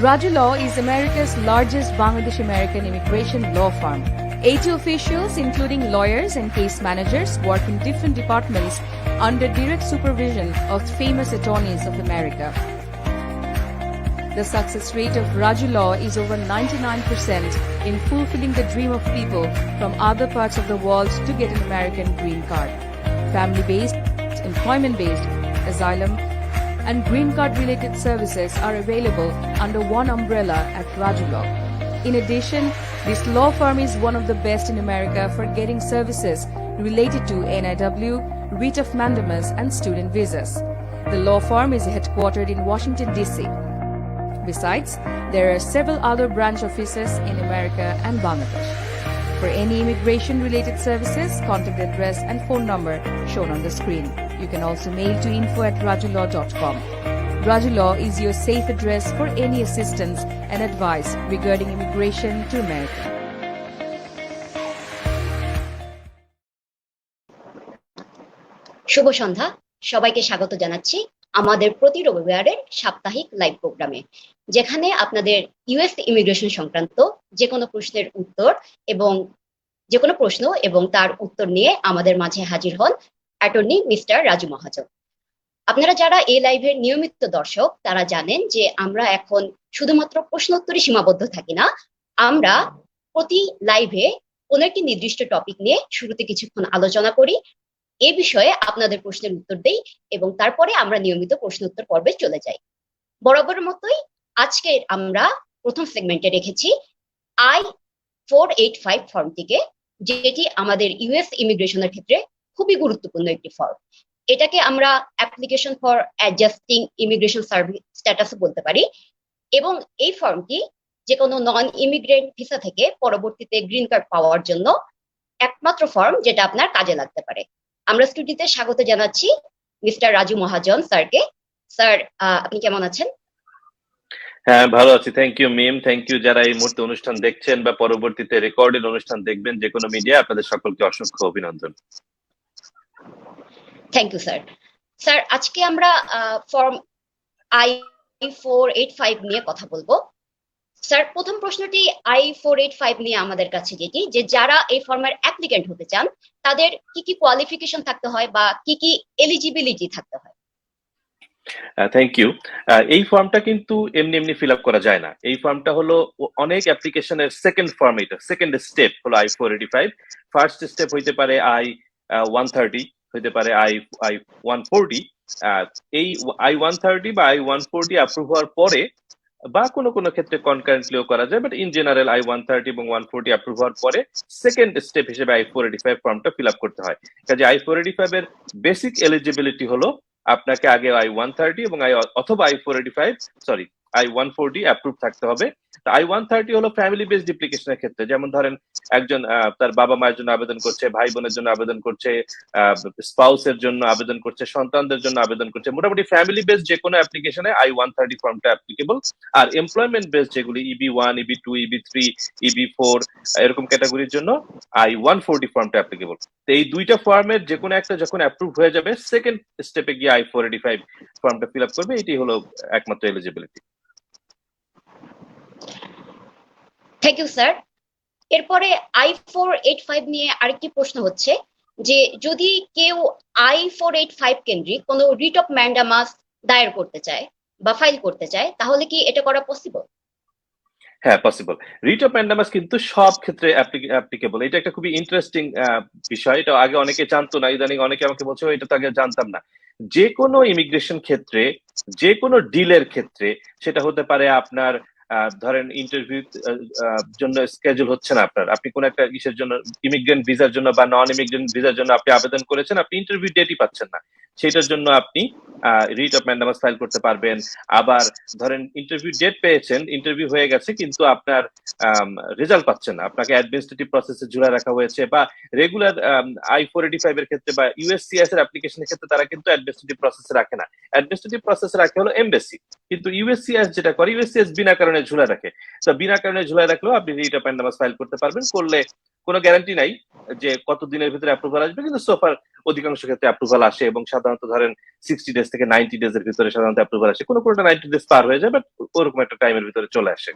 Raju Law is America's largest Bangladesh-American immigration law firm. 80 officials, including lawyers and case managers, work in different departments under direct supervision of famous attorneys of America. The success rate of Raju Law is over 99% in fulfilling the dream of people from other parts of the world to get an American green card. Family-based, employment-based, asylum, and green card-related services are available under one umbrella at Raju Law. In addition, this law firm is one of the best in America for getting services related to NIW, writ of mandamus, and student visas. The law firm is headquartered in Washington, D.C. Besides, there are several other branch offices in America and Bangladesh. For any immigration-related services, contact address and phone number shown on the screen. You can also mail to info@rajulaw.com. Raju Law is your safe address for any assistance and advice regarding immigration to America. শুভ সন্ধ্যা, সবাইকে স্বাগত জানাচ্ছি আমাদের প্রতি রবিবারের সাপ্তাহিক live প্রোগ্রামে, যেখানে আপনাদের ইউএস ইমিগ্রেশন সংক্রান্ত যে কোনো প্রশ্নের উত্তর এবং যে কোনো প্রশ্ন এবং তার উত্তর নিয়ে আমাদের মাঝে হাজির হন অ্যাটর্নি মিস্টার রাজু মহাজন। আপনারা যারা এই লাইভের নিয়মিত দর্শক তারা জানেন যে আমরা এখন শুধুমাত্র প্রশ্ন উত্তরে সীমাবদ্ধ থাকি না, আমরা প্রতি লাইভে কোনো একটি নির্দিষ্ট টপিক নিয়ে শুরুতে কিছুক্ষণ আলোচনা করি, এই বিষয়ে আপনাদের প্রশ্নের উত্তর দেই এবং তারপরে আমরা নিয়মিত প্রশ্ন উত্তর পর্বে চলে যাই। বরাবরের মতোই আজকে আমরা প্রথম সেগমেন্টে রেখেছি I-485 ফর্মটিকে, যেটি আমাদের ইউএস ইমিগ্রেশনের ক্ষেত্রে খুবই গুরুত্বপূর্ণ একটি ফর্ম। এটাকে আমরা application for adjusting immigration service status বলতে পারি এবং এই ফর্মটি যে কোনো নন ইমিগ্রেন্ট ভিসা থেকে পরবর্তীতে গ্রিন কার্ড পাওয়ার জন্য একমাত্র ফর্ম যেটা আপনার কাজে লাগতে পারে। আমরা স্টুডিওতে স্বাগত জানাচ্ছি মিস্টার রাজু মহাজন স্যারকে। স্যার, আপনি কেমন আছেন? হ্যাঁ, ভালো আছি, thank you Mim. Thank you যারা এই মুহূর্তে অনুষ্ঠান দেখছেন বা পরবর্তীতে রেকর্ডেড অনুষ্ঠান দেখবেন যে কোনো মিডিয়া, আপনাদের সকলকে অসংখ্য অভিনন্দন। Thank you sir. স্যার, আজকে আমরা ফর্ম I-485 নিয়ে কথা বলবো। স্যার, প্রথম প্রশ্নটি I-485 নিয়ে আমাদের কাছে যেটি, যে যারা এই ফর্মের অ্যাপ্লিকেন্ট হতে চান তাদের কি কি কোয়ালিফিকেশন থাকতে হয় বা কি কি এলিজিবিলিটি থাকতে হয়? Thank you. এই ফর্মটা কিন্তু এমনি এমনি ফিল আপ করা যায় না। এই ফর্মটা হলো অনেক অ্যাপ্লিকেশনের সেকেন্ড ফর্ম, এটা সেকেন্ড স্টেপ হলো I-485। ফার্স্ট স্টেপ হইতে পারে I-130, হইতে পারে I-140। এই I-130 বা I-140 অ্যাপ্রুভ হওয়ার পরে বা কোনো কোনো ক্ষেত্রে কনকারেন্টলিও করা যায়, বাট ইন জেনারেল I-130 এবং 140 অ্যাপ্রুভ হওয়ার পরে সেকেন্ড স্টেপ হিসেবে I-485 ফর্মটা ফিল আপ করতে হয়। কাজে I-485 এর বেসিক এলিজিবিলিটি হলো আপনাকে আগে I-130 এবং অথবা I-140 অ্যাপ্রুভ থাকতে হবে। I-130 হলো ফ্যামিলি বেসড অ্যাপ্লিকেশনের ক্ষেত্রে, যেমন ধরেন একজন তার বাবা মায়ের জন্য আবেদন করছে, ভাই বোনের জন্য আবেদন করছে, স্পাউসের জন্য আবেদন করছে, সন্তানদের জন্য আবেদন করছে, মোটামুটি ফ্যামিলি বেসড যে কোনো অ্যাপ্লিকেশনে I-130 ফর্মটা অ্যাপ্লিকেবল। আর এমপ্লয়মেন্ট বেসড যেগুলি EB1, EB2, EB3, EB4 এরকম ক্যাটাগরির জন্য I-140 ফর্মটা অ্যাপ্লিকেবল। তো এই দুইটা ফর্মের যে কোনো একটা যখন অ্যাপ্রুভ হয়ে যাবে, সেকেন্ড স্টেপে গিয়ে I-485 ফর্মটা ফিল আপ করবে, এটি হলো একমাত্র এলিজিবিলিটি। Thank you sir. এরপরে I-485 নিয়ে আরেকটি প্রশ্ন হচ্ছে যে যদি কেউ I-485 কেন্দ্রিক কোনো রিট অফ ম্যান্ডামাস দায়ের করতে চায় বা ফাইল করতে চায়, তাহলে কি এটা করা পসিবল? হ্যাঁ, পসিবল। রিট অফ ম্যান্ডামাস কিন্তু সব ক্ষেত্রে অ্যাপ্লিকেবল। এটা একটা খুবই ইন্টারেস্টিং বিষয়। এটা আগে অনেকে জানতো না, ইদানিং অনেকে আমাকে বলছে এটা তো আগে জানতাম না। যে কোনো ইমিগ্রেশন ক্ষেত্রে, যে কোনো ডিলের ক্ষেত্রে, সেটা হতে পারে আপনার ধরেন ইন্টারভিউ জন্য স্কেজুল হচ্ছে না আপনার, আপনি কোন একটা কিসের জন্য ইমিগ্রেন্ট ভিসার জন্য বা নন ইমিগ্রেন্ট ভিসার জন্য আপনি আবেদন করেছেন, আপনি ইন্টারভিউ ডেটই পাচ্ছেন না, সেটার জন্য আপনি রিট অফ ম্যান্ডামাস ফাইল করতে পারবেন। আবার ধরেন ইন্টারভিউ ডেট পেয়েছেন, ইন্টারভিউ হয়ে গেছে কিন্তু আপনার রেজাল্ট পাচ্ছেন না, আপনাকে অ্যাডমিনিস্ট্রেটিভ প্রসেসে ঝুলা রাখা হয়েছে, বা রেগুলার I-485 এর ক্ষেত্রে বা USCIS এর অ্যাপ্লিকেশনের ক্ষেত্রে তারা কিন্তু অ্যাডমিনিস্ট্রেটিভ প্রসেসে রাখে না। অ্যাডমিনিস্ট্রেটিভ প্রসেসে রাখে হলো এমবেসি, কিন্তু USCIS যেটা করে, USCIS বিনা কারণে ঝুলা রাখে। তো বিনা কারণে ঝুলা রাখলেও আপনি রিট অফ ম্যান্ডামাস ফাইল করতে পারবেন, করলে কোনো গ্যারান্টি নাই যে কত দিনের ভিতরে অ্যাপ্রুভাল আসবে, কিন্তু সোফার অধিকাংশ ক্ষেত্রে অ্যাপ্রুভাল আসে, এবং সাধারণত ধরেন 60 ডেজ থেকে 90 ডেজ এর ভিতরে সাধারণত অ্যাপ্রুভাল আসে। কোনোটা 90 ডেজ পার হয়ে যায়, বাট ওরকম একটা টাইমের ভিতরে চলে আসে।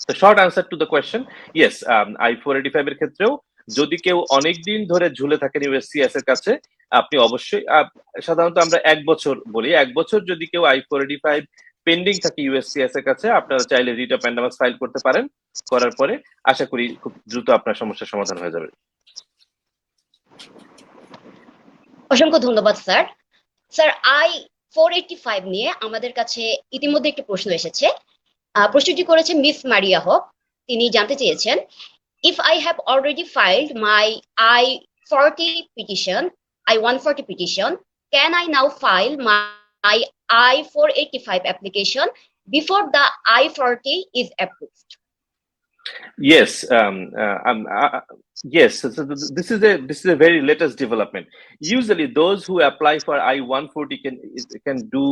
তো short answer to the question, yes, I-485 এর ক্ষেত্রেও যদি কেউ অনেকদিন ধরে ঝুলে থাকেন ইউএসসিএস এর কাছে, আপনি অবশ্যই, সাধারণত আমরা 1 বছর বলি, 1 বছর যদি কেউ I-485 পেন্ডিং থাকে ইউএসসিএস এর কাছে, আপনারা চাইলে রিট অফ ম্যান্ডামাস ফাইল করতে পারেন। করার পরে আশা করি খুব দ্রুত আপনার সমস্যার সমাধান হয়ে যাবে। অসংখ্য ধন্যবাদ স্যার। স্যার, I-485 নিয়ে আমাদের কাছে ইতিমধ্যে একটি প্রশ্ন এসেছে। প্রশ্নটি করেছে মিস মারিয়া হক। তিনি জানতে চেয়েছেন, if I have already filed my I-40 petition, I-140 petition, can I now file my I-485 application before the I-40 is approved? Yes, yes. So this is a very latest development. Usually, those who apply for I-140 can do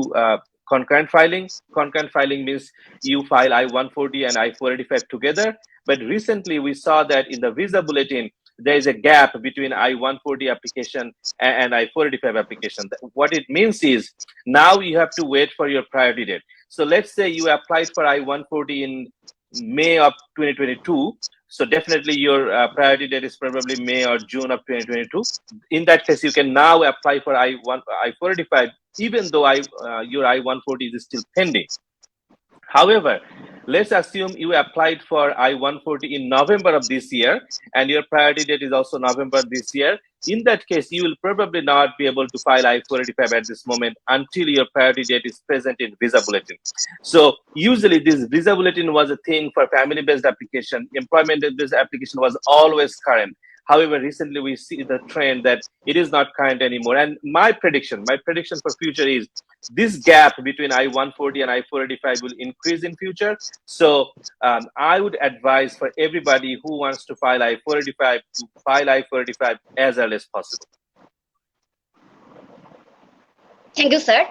concurrent filing. Concurrent filing means you file I-140 and I-485 together. But recently, we saw that in the visa bulletin, there is a gap between I-140 application and I-485 application. What it means is now you have to wait for your priority date. So let's say you applied for I-140 in May of 2022. So definitely your priority date is probably May or June of 2022. In that case, you can now apply for I-485, even though your I-140 is still pending. However, let's assume you applied for I-140 in November of this year, and your priority date is also November this year. In that case, you will probably not be able to file I-485 at this moment until your priority date is present in visa bulletin. So usually this visa bulletin was a thing for family-based application. Employment-based application was always current. However, recently we see the trend that it is not current anymore. And my prediction for future is this gap between I-140 and I-485 will increase in future. So I would advise for everybody who wants to file I-485 to file I-485 as early as possible. Thank you sir.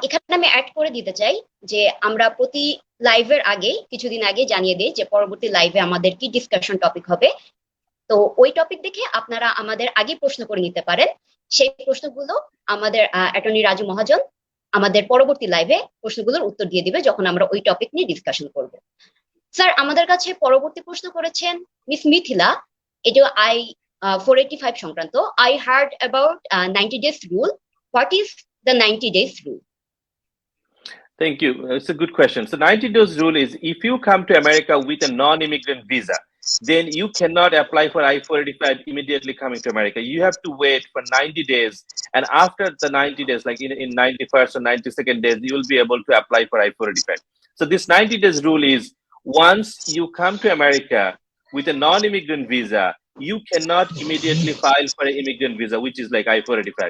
এখানে আমি add করে দিতে চাই যে আমরা প্রতি লাইভের আগে কিছুদিন আগে জানিয়ে দিই যে পরবর্তী লাইভে আমাদের কি ডিসকাশন টপিক হবে। তো ওই টপিক দেখে আপনারা আমাদের আগে প্রশ্ন করে নিতে পারেন। সেই প্রশ্নগুলো আমাদের অ্যাটর্নি রাজু মহাজন আমাদের পরবর্তী লাইভে প্রশ্নগুলোর উত্তর দিয়ে দিবে যখন আমরা ওই টপিক নিয়ে ডিসকাশন করব। স্যার, আমাদের কাছে পরবর্তী প্রশ্ন করেছেন মিস মিথিলা। এটা I-485 সংক্রান্ত। I heard about 90 days rule. What is the 90 days rule? Thank you. It's a good question. So 90 days rule is if you come to America with a non-immigrant visa, then you cannot apply for I-485 immediately coming to America. You have to wait for 90 days. And after the 90 days, like in 91st or 92nd days, you will be able to apply for I-485. So this 90 days rule is once you come to America with a non-immigrant visa, you cannot immediately file for an immigrant visa, which is like I-485.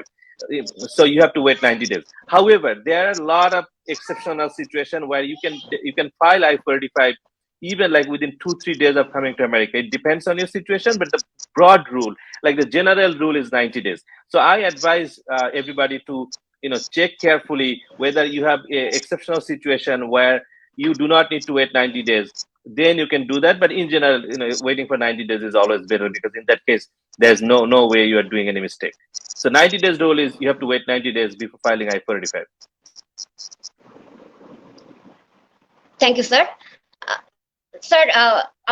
So you have to wait 90 days. However, there are a lot of exceptional situations where you can file I-485 even like within 2-3 days of coming to America. It depends on your situation, but the broad rule, like the general rule, is 90 days. So I advise everybody to check carefully whether you have an exceptional situation where you do not need to wait 90 days. Then you can do that. But in general, waiting for 90 days is always better, because in that case, there's no way you are doing any mistake. So 90 days rule is you have to wait 90 days before filing I-485. Thank you sir. Sir,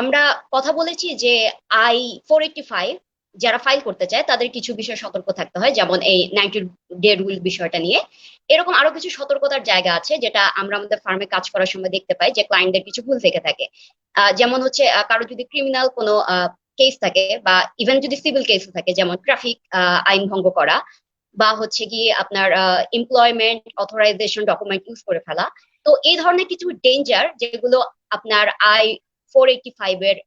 আমরা কথা বলেছি যে I-485 যারা file করতে চায় তাদের কিছু বিষয়ে সতর্ক থাকতে হয়, যেমন এই 90 ডে রুল বিষয়টা নিয়ে। এরকম আরো কিছু সতর্কতার জায়গা আছে যেটা আমরা আমাদের ফার্মে কাজ করার সময় দেখতে পাই যে ক্লায়েন্টদের কিছু ভুল থেকে থাকে। যেমন হচ্ছে কারো যদি ক্রিমিনাল কোনো কেস থাকে, বা ইভেন যদি সিভিল কেস থাকে, যেমন ট্রাফিক আইন ভঙ্গ করা, বা হচ্ছে গিয়ে আপনার এমপ্লয়মেন্ট অথরাইজেশন ডকুমেন্ট ইউজ করে ফেলা। তো এই ধরনের কিছু ডেঞ্জার যেগুলো আপনার I-485 এর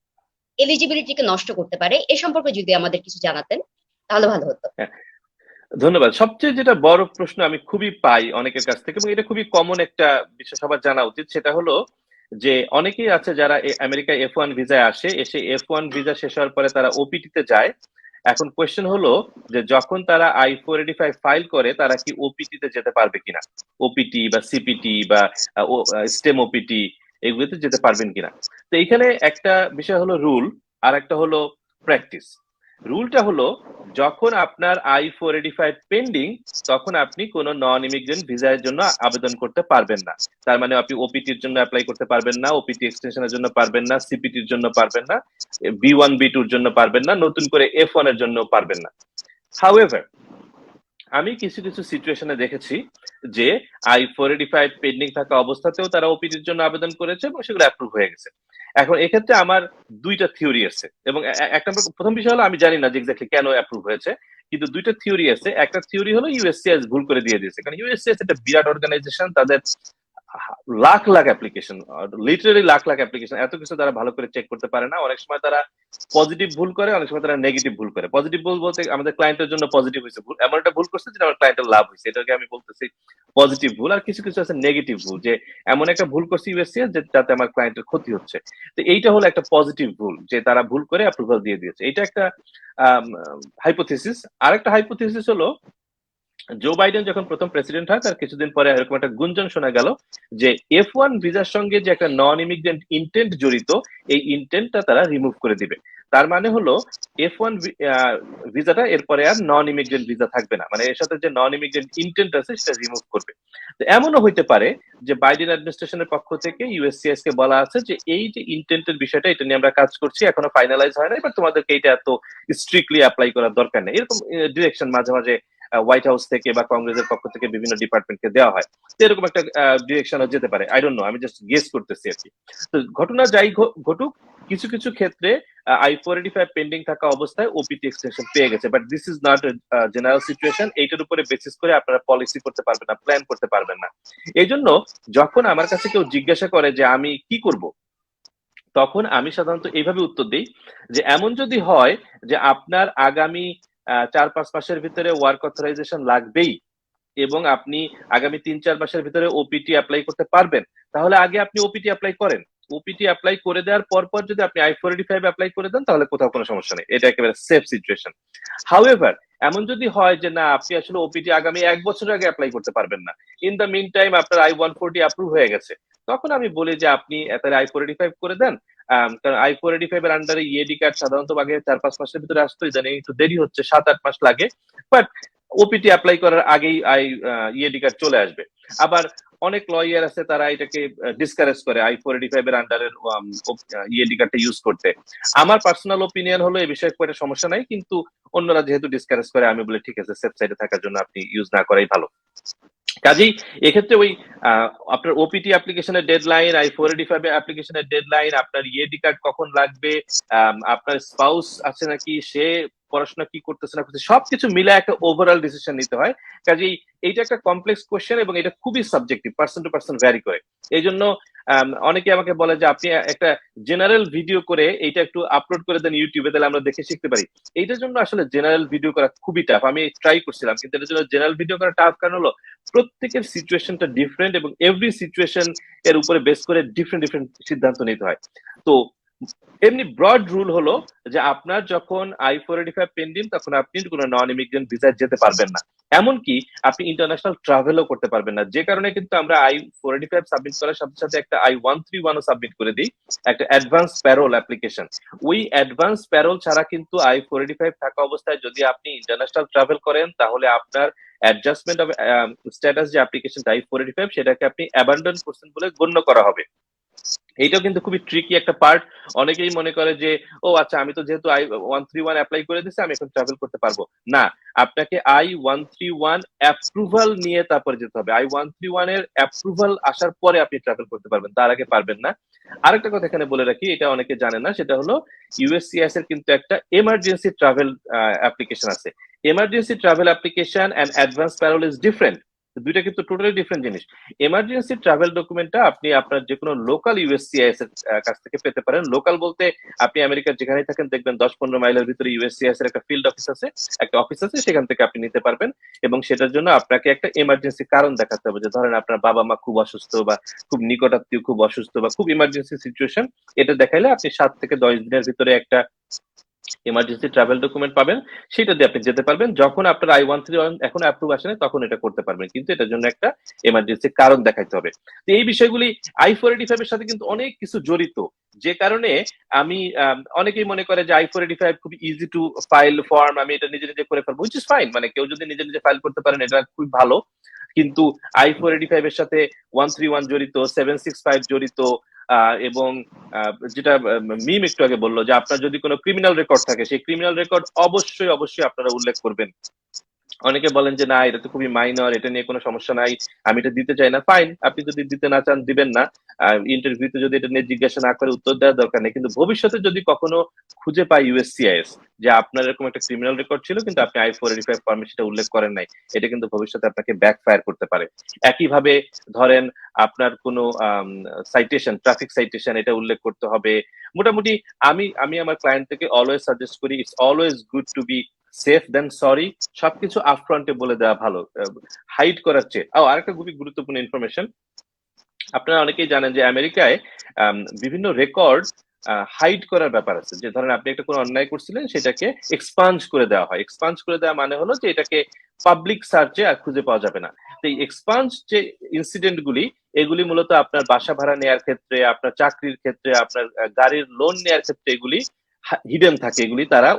এলিজিবিলিটিকে নষ্ট করতে পারে, এ সম্পর্কে যদি আমাদের কিছু জানাতেন তাহলে ভালো হতো। ধন্যবাদ। সবচেয়ে যেটা বড় প্রশ্ন আমি খুবই পাই অনেকের কাছ থেকে, এবং এটা খুবই কমন একটা বিষয় সবার জানা উচিত, সেটা হলো যে অনেকেই আছে যারা আমেরিকায় F1 ভিসায় আসে, এসে F1 ভিসা শেষ হওয়ার পরে তারা ওপিটি তে যায়। এখন কোয়েশ্চেন হলো যে যখন তারা I-485 ফাইল করে তারা কি ওপিটি তে যেতে পারবে কিনা, ওপিটি বা সিপিটি বা স্টেম ওপিটি এগুলোতে যেতে পারবেন কিনা। তো এখানে একটা বিষয় হলো রুল, আর একটা হলো প্র্যাকটিস। রুলটা হলো যখন আপনার I-485 পেন্ডিং তখন আপনি কোনো নন ইমিগ্রেন্ট ভিসার জন্য আবেদন করতে পারবেন না। তার মানে আপনি ওপিটির জন্য অ্যাপ্লাই করতে পারবেন না, ওপিটি এক্সটেনশনের জন্য পারবেন না, সিপিটির জন্য পারবেন না, B1 B2 এর জন্য পারবেন না, নতুন করে F1 এর জন্য পারবেন না। হাউএভার আমি কিছু কিছু সিচুয়েশনে দেখেছি যে I-485 পেন্ডিং থাকা অবস্থাতেও তারা ওপিটির জন্য আবেদন করেছে এবং সেগুলো অ্যাপ্রুভ হয়ে গেছে। এখন এক্ষেত্রে আমার দুইটা থিওরি আছে এবং এক নম্বর প্রথম বিষয় হলো আমি জানি না যে এক্স্যাক্টলি কেন অ্যাপ্রুভ হয়েছে, কিন্তু দুইটা থিওরি আছে। একটা থিওরি হলো ইউএসসিএস ভুল করে দিয়ে দিয়েছে, কারণ ইউএসসিএস একটা বিরাট অর্গানাইজেশন, তাদের lakh lakh application, literally lakh lakh application, এত কিছু তারা ভালো করে চেক করতে পারে না। অনেক সময় তারা পজিটিভ ভুল করে, অনেক সময় তারা নেগেটিভ ভুল করে। পজিটিভ ভুল বলতে আমাদের ক্লায়েন্টের জন্য পজিটিভ হয়েছে ভুল, এমন একটা ভুল করছে যেটা আমার ক্লায়েন্টের লাভ হয়েছে, এটাকে আমি বলতেছি পজিটিভ ভুল। আর কিছু কিছু আছে নেগেটিভ ভুল, যে এমন একটা ভুল করছে ইউএসসিএস যাতে আমার ক্লায়েন্টের ক্ষতি হচ্ছে। তো এইটা হলো একটা পজিটিভ ভুল, যে তারা ভুল করে অ্যাপ্রুভাল দিয়ে দিয়েছে। এটা একটা হাইপোথিসিস। আরেকটা হাইপোথিসিস হলো জো বাইডেন যখন প্রথম প্রেসিডেন্ট হয় তার কিছুদিন পরে এরকম একটা গুঞ্জন শোনা গেল যে F1 ভিসার সঙ্গে যে একটা নন ইমিগ্রেন্ট ইন্টেন্ট জড়িত, এই ইন্টেন্টটা তারা রিমুভ করে দিবে। তার মানে হলো F1 ভিসাটা এরপরে আর নন ইমিগ্রেন্ট ভিসা থাকবে না, মানে এর সাথে যে নন ইমিগ্রেন্ট ইন্টেন্ট আছে সেটা রিমুভ করবে। তো এমনও হইতে পারে যে বাইডেন অ্যাডমিনিস্ট্রেশনের পক্ষ থেকে ইউএসসিএস কে বলা আছে যে এই যে ইন্টেন্টের বিষয়টা, এটা নিয়ে আমরা কাজ করছি, এখনো ফাইনালাইজ হয় নাই, বাট তোমাদেরকে এটা এত স্ট্রিক্টলি অ্যাপ্লাই করার দরকার নেই। এরকম ডিরেকশন মাঝে মাঝে হোয়াইট হাউস থেকে বা কংগ্রেসের পক্ষ থেকে বিভিন্ন ডিপার্টমেন্টকে দেওয়া হয়। তো এরকম একটা ডিরেকশনও যেতে পারে, আই ডোন্ট নো, আমি জাস্ট গেস করতেছি আর কি। তো ঘটনা যাই ঘটুক, কিছু কিছু ক্ষেত্রে I-485 পেন্ডিং থাকা অবস্থায় ওপিটি এক্সটেনশন পেয়ে গেছে, but this is not general situation. এইটার উপরে বেসিস করে আপনারা পলিসি করতে পারবেন না, প্ল্যান করতে পারবেন না। এই জন্য যখন আমার কাছে কেউ জিজ্ঞাসা করে যে আমি কি করব, তখন আমি সাধারণত এইভাবে উত্তর দিই যে এমন যদি হয় যে আপনার আগামী 4-5 মাসের ভিতরে ওয়ার্ক অথরাইজেশন লাগবেই এবং আপনি আগামী 3-4 মাসের ভিতরে ওপিটি অ্যাপ্লাই করতে পারবেন, তাহলে আগে আপনি ওপিটি অ্যাপ্লাই করেন। ওপিটি অ্যাপ্লাই করে দেওয়ার পর যদি আপনি I-485 অ্যাপ্লাই করে দেন তাহলে কোথাও কোনো সমস্যা নেই, এটা একেবারে সেফ সিচুয়েশন। হাউএভার এমন যদি হয় যে না, আপনি আসলে ওপিটি আগামী 1 বছর আগে অ্যাপ্লাই করতে পারবেন না, ইন দ্য মিন টাইম আপনার I-140 অ্যাপ্রুভ হয়ে গেছে, তখন আমি বলি যে আপনি তাহলে I-485 করে দেন। কারণ I-485 এর আন্ডারে ইএডি কার্ড সাধারণত আগে 4-5 মাসের ভিতরে আসতো, ইদানিং একটু দেরি হচ্ছে, 7-8 মাস লাগে, বাট ওপিটি অ্যাপ্লাই করার আগেই ইএডি কার্ড চলে আসবে। আবার অনেক লয়ার আছে তারা এটাকে ডিসকারেজ করে I-485 এর আন্ডারের ইএডি কার্ডটা ইউজ করতে। আমার পার্সোনাল ওপিনিয়ন হলো এই বিষয়ে খুব একটা সমস্যা নাই, কিন্তু অন্যরা যেহেতু ডিসকারেজ করে আমি বলি ঠিক আছে, সেফ সাইডে থাকার জন্য আপনি ইউজ না করাই ভালো। কাজেই এক্ষেত্রে ওই আপনার ওপিটি অ্যাপ্লিকেশনের ডেডলাইন, I-485 অ্যাপ্লিকেশনের ডেডলাইন, আপনার ইএডি কার্ড কখন লাগবে, আপনার স্পাউস আছে নাকি, সে পড়াশোনা কি করতেছে না করতেছে, সবকিছু মিলে একটা ওভারঅল ডিসিশন নিতে হয়। কাজেই এইটা একটা কমপ্লেক্স কোশ্চেন এবং এটা খুবই subjective, person to person vary করে। এই জন্য অনেকে আমাকে বলে যে আপনি একটা জেনারেল ভিডিও করে এইটা একটু আপলোড করে দেন ইউটিউবে, তাহলে আমরা দেখে শিখতে পারি। এইটার জন্য আসলে জেনারেল ভিডিও করা খুবই টাফ। আমি ট্রাই করছিলাম, কিন্তু এটার জন্য জেনারেল ভিডিও করা টাফ কারণ হলো প্রত্যেকের সিচুয়েশনটা ডিফারেন্ট এবং এভরি সিচুয়েশন এর উপরে বেস করে ডিফারেন্ট ডিফারেন্ট সিদ্ধান্ত নিতে হয়। তো এমনি ব্রড রুল হলো যে আপনার যখন I-485 পেন্ডিং তখন আপনি কোনো নন ইমিগ্রেন্ট ভিসায় যেতে পারবেন না, এমনকি আপনি ইন্টারন্যাশনাল ট্রাভেলও করতে পারবেন না। যে কারণে কিন্তু আমরা I-485 সাবমিট করার সাথে সাথে একটা I-131 ও সাবমিট করে দিই, একটা অ্যাডভান্স প্যারোল অ্যাপ্লিকেশন। ওই অ্যাডভান্স প্যারোল ছাড়া কিন্তু I-485 থাকা অবস্থায় যদি আপনি ইন্টারন্যাশনাল ট্রাভেল করেন তাহলে আপনার অ্যাডজাস্টমেন্ট অফ স্ট্যাটাস যে অ্যাপ্লিকেশনটা I-485 সেটাকে আপনি অ্যাবান্ডন করছেন বলে গণ্য করা হবে। এইটাও কিন্তু খুবই ট্রিকি একটা পার্ট। অনেকেই মনে করে যে ও আচ্ছা, আমি তো যেহেতু I-131 অ্যাপ্লাই করে দিচ্ছি আমি এখন ট্রাভেল করতে পারবো না, আপনাকে I-131 অ্যাপ্রুভাল নিয়ে তারপরে যেতে হবে। I-131 এর অ্যাপ্রুভাল আসার পরে আপনি ট্রাভেল করতে পারবেন, তার আগে পারবেন না। আরেকটা কথা এখানে বলে রাখি, এটা অনেকে জানে না, সেটা হলো ইউএসসিএস এর কিন্তু একটা এমার্জেন্সি ট্রাভেল অ্যাপ্লিকেশন আছে। Emergency travel application and advance parole is different, দুইটা কিন্তু টোটালি ডিফারেন্ট জিনিস। এমার্জেন্সি ট্রাভেল ডকুমেন্টটা আপনি আপনার যে কোনো লোকাল ইউএসসিআইএস এর কাছ থেকে পেতে পারেন। লোকাল বলতে আপনি আমেরিকার যেখানেই থাকেন দেখবেন 10-15 মাইলের ভিতরে ইউএসসিআইএস এর একটা ফিল্ড অফিস আছে, একটা অফিস আছে, সেখান থেকে আপনি নিতে পারবেন। এবং সেটার জন্য আপনাকে একটা এমার্জেন্সি কারণ দেখাতে হবে, যে ধরেন আপনার বাবা মা খুব অসুস্থ বা খুব নিকটাত্মীয় খুব অসুস্থ বা খুব ইমার্জেন্সি সিচুয়েশন, এটা দেখাইলে আপনি 7 থেকে 10 দিনের ভিতরে একটা ইমার্জেন্সি ট্রাভেল ডকুমেন্ট পাবেন, সেটা দিয়ে আপনি যেতে পারবেন। যখন আপনার I-131 এখন অ্যাপ্রুভ আসে না, তখন এটা করতে পারবেন, কিন্তু এটার জন্য একটা এমার্জেন্সি কারণ দেখাইতে হবে। তো এই বিষয়গুলি I-485 এর সাথে কিন্তু অনেক কিছু জড়িত, যে কারণে আমি অনেকেই মনে করে যে I-485 খুব ইজি টু ফাইল ফর্ম, আমি এটা নিজে নিজে করে ফেলবো, হুইচ ইজ ফাইন। মানে কেউ যদি নিজে নিজে ফাইল করতে পারেন এটা খুব ভালো, কিন্তু I-485 এর সাথে 131 জড়িত, 765 জড়িত, এবং যেটা মিম একটু আগে বললো যে আপনার যদি কোনো ক্রিমিনাল রেকর্ড থাকে, সেই ক্রিমিনাল রেকর্ড অবশ্যই অবশ্যই আপনারা উল্লেখ করবেন। অনেকে বলেন যে না, এটা তো খুবই মাইনর, এটা নিয়ে কোনো সমস্যা নাই, আমি এটা দিতে চাই না। ফাইন, আপনি যদি দিতে না চান দিবেন না, ইন্টারভিউতে যদি এটা নিয়ে জিজ্ঞাসা না করে উত্তর দেওয়ার দরকার নেই। কিন্তু ভবিষ্যতে যদি কখনো খুঁজে পায় USCIS যে আপনার এরকম একটা ক্রিমিনাল রেকর্ড ছিল কিন্তু আপনি I-485 ফর্মে সেটা উল্লেখ করেন নাই, এটা কিন্তু ভবিষ্যতে আপনাকে ব্যাকফায়ার করতে পারে। একইভাবে ধরেন আপনার কোনো সাইটেশন, ট্রাফিক সাইটেশন, এটা উল্লেখ করতে হবে। মোটামুটি আমি আমার ক্লায়েন্ট থেকে অলওয়েজ সাজেস্ট করি, it's always good to be safe then sorry. সবকিছু আপফ্রন্টে বলে দেওয়া ভালো, হাইড করার চেয়ে। আরেকটা খুবই গুরুত্বপূর্ণ ইনফরমেশন, আপনারা অনেকেই জানেন যে আমেরিকায় বিভিন্ন রেকর্ড হাইড করার ব্যাপার আছে। যে ধরেন আপনি একটা কোনো অন্যায় করছিলেন, সেটাকে এক্সপাঞ্জ করে দেওয়া হয়। এক্সপাঞ্জ করে দেওয়া মানে হলো যে এটাকে পাবলিক সার্চে আর খুঁজে পাওয়া যাবে না। তো এই এক্সপাঞ্জ যে ইনসিডেন্ট গুলি, এগুলি মূলত আপনার বাসা ভাড়া নেওয়ার ক্ষেত্রে, আপনার চাকরির ক্ষেত্রে, আপনার গাড়ির লোন নেওয়ার ক্ষেত্রে এগুলি হিডেন থাকে। এগুলি তারা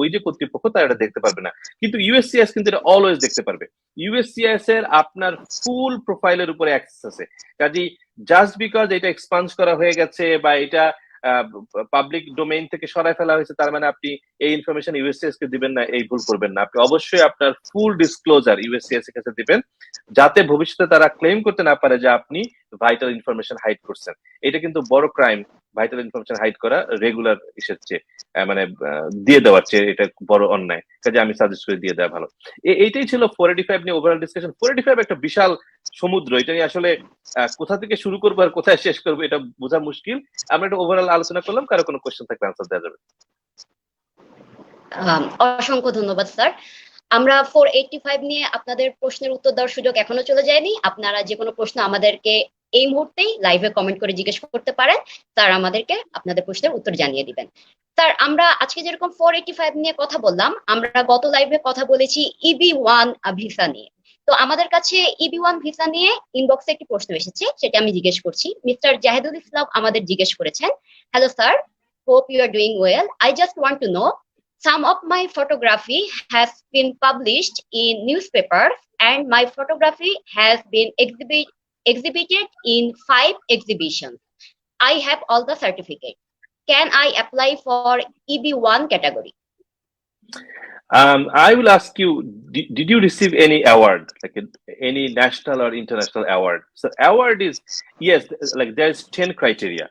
ওই যে কর্তৃপক্ষ তারা এটা দেখতে পারবে না, কিন্তু USCIS কিন্তু এটা অলওয়েজ দেখতে পারবে। USCIS এর আপনার ফুল প্রোফাইলের উপরে অ্যাক্সেস আছে। কাজেই জাস্ট বিকজ এটা এক্সপান্স করা হয়ে গেছে বা এটা পাবলিক ডোমেইন থেকে সরায় ফেলা হয়েছে, তার মানে আপনি এই ইনফরমেশন USCIS কে দিবেন না, এই ভুল করবেন না। আপনি অবশ্যই আপনার ফুল ডিসক্লোজার USCIS এর কাছে দিবেন, যাতে ভবিষ্যতে তারা ক্লেম করতে না পারে যে আপনি ভাইটাল ইনফরমেশন হাইড করছেন। এটা কিন্তু বড় ক্রাইম, ভাইটাল ইনফরমেশন হাইড করা রেগুলার ইসের চেয়ে, মানে দিয়ে দেওয়ার চেয়ে এটা বড় অন্যায়। কাজে আমি সাজেস্ট করে দিয়ে দেওয়া ভালো। এইটাই ছিল 485 নিয়ে ওভারঅল ডিসকাশন। 485 একটা বিশাল সমুদ্র, এটা নিয়ে আসলে কোথা থেকে শুরু করবো আর কোথায় শেষ করবো এটা বোঝা মুশকিল। আমরা একটা ওভারঅল আলোচনা করলাম, কারো কোনো কোশ্চেন থাকলে আনসার দেওয়া যাবে। অসংখ্য ধন্যবাদ স্যার। আমরা 485 নিয়ে আপনাদের প্রশ্নের উত্তর দেওয়ার সুযোগ এখনো চলে যায়নি। আপনারা যে কোনো প্রশ্ন আমাদেরকে এই মুহূর্তেই লাইভে কমেন্ট করে জিজ্ঞেস করতে পারেন, স্যার আমাদেরকে আপনাদের প্রশ্নের উত্তর জানিয়ে দিবেন। স্যার, আমরা আজকে যেরকম 485 নিয়ে কথা বললাম, আমরা গত লাইভে কথা বলেছি EB1 ভিসা নিয়ে। তো আমাদের কাছে EB1 ভিসা নিয়ে ইনবক্সে একটি প্রশ্ন এসেছে, সেটা আমি জিজ্ঞেস করছি। মিস্টার জাহিদুল ইসলাম আমাদের জিজ্ঞেস করেছেন, hello sir, hope you are doing well. I just want to know, some of my photography has been published in newspapers and my photography has been exhibited in 5 exhibitions. I have all the certificates. Can I apply for EB1 category? I will ask you, did you receive any award, like any national or international award? So award is, yes, like there's 10 criteria,